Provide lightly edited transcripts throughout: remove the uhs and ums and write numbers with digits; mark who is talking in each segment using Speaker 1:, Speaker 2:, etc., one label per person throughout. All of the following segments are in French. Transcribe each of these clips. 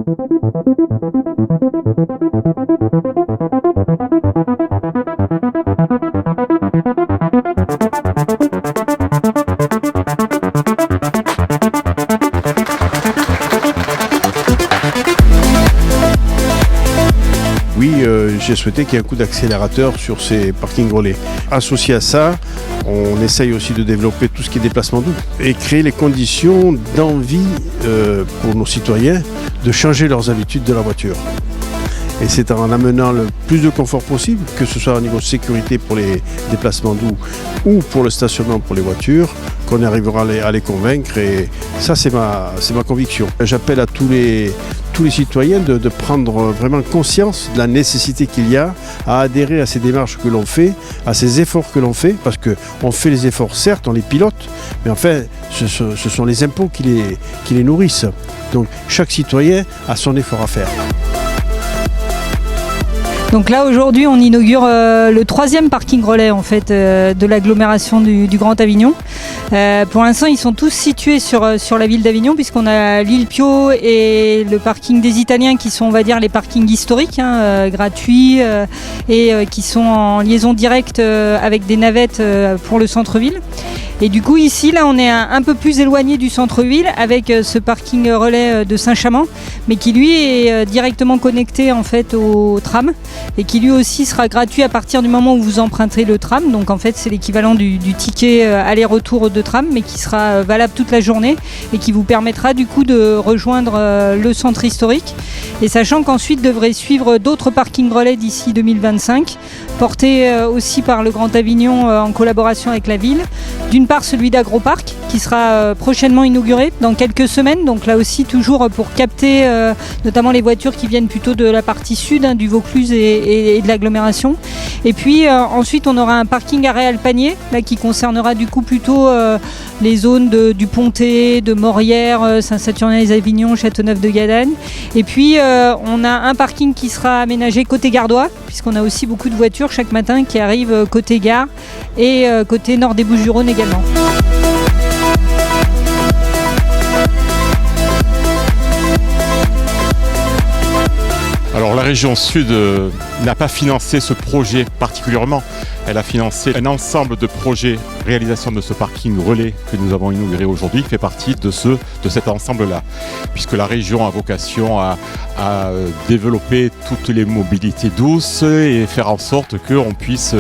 Speaker 1: Oui, j'ai souhaité qu'il y ait un coup d'accélérateur sur ces parkings relais. Associé à ça, on essaye aussi de développer tout ce qui est déplacement doux et créer les conditions d'envie pour nos citoyens de changer leurs habitudes de la voiture. Et c'est en amenant le plus de confort possible, que ce soit au niveau de sécurité pour les déplacements doux ou pour le stationnement pour les voitures, qu'on arrivera à les convaincre. Et ça, c'est ma conviction. J'appelle à tous les citoyens de prendre vraiment conscience de la nécessité qu'il y a à adhérer à ces démarches que l'on fait, à ces efforts que l'on fait, parce qu'on fait les efforts, certes, on les pilote, mais enfin, ce sont les impôts qui les nourrissent. Donc chaque citoyen a son effort à faire.
Speaker 2: Donc là aujourd'hui on inaugure le 3e parking relais en fait de l'agglomération du Grand Avignon. Pour l'instant ils sont tous situés sur la ville d'Avignon, puisqu'on a l'île Pio et le parking des Italiens qui sont, on va dire, les parkings historiques, gratuits et qui sont en liaison directe avec des navettes pour le centre-ville. Et du coup ici là on est un peu plus éloigné du centre-ville avec ce parking relais de Saint-Chamond, mais qui lui est directement connecté en fait au tram et qui lui aussi sera gratuit à partir du moment où vous empruntez le tram. Donc en fait c'est l'équivalent du ticket aller-retour de tram, mais qui sera valable toute la journée et qui vous permettra du coup de rejoindre le centre historique. Et sachant qu'ensuite devrait suivre d'autres parkings relais d'ici 2025, portés aussi par le Grand Avignon en collaboration avec la ville. D'une part celui d'Agroparc qui sera prochainement inauguré dans quelques semaines, donc là aussi toujours pour capter notamment les voitures qui viennent plutôt de la partie sud du Vaucluse et de l'agglomération. Et puis ensuite on aura un parking à Réalpanier là, qui concernera du coup plutôt les zones du Pontet, de Morières, Saint-Saturnin-les-Avignon, Châteauneuf-de-Gadagne. Et puis on a un parking qui sera aménagé côté gardois, puisqu'on a aussi beaucoup de voitures chaque matin qui arrivent côté gare et côté nord des Bouches-du-Rhône également.
Speaker 3: Alors la région Sud n'a pas financé ce projet particulièrement. Elle a financé un ensemble de projets. Réalisation de ce parking relais que nous avons inauguré aujourd'hui fait partie de cet ensemble-là. Puisque la région a vocation à développer toutes les mobilités douces et faire en sorte qu'on puisse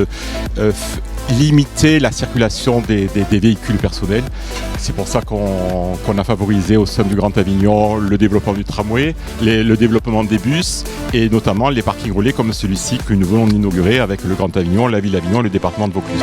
Speaker 3: limiter la circulation des véhicules personnels. C'est pour ça qu'on a favorisé au sein du Grand Avignon le développement du tramway, le développement des bus et notamment les parkings relais comme celui-ci que nous venons d'inaugurer avec le Grand Avignon, la ville d'Avignon et le département de Vaucluse.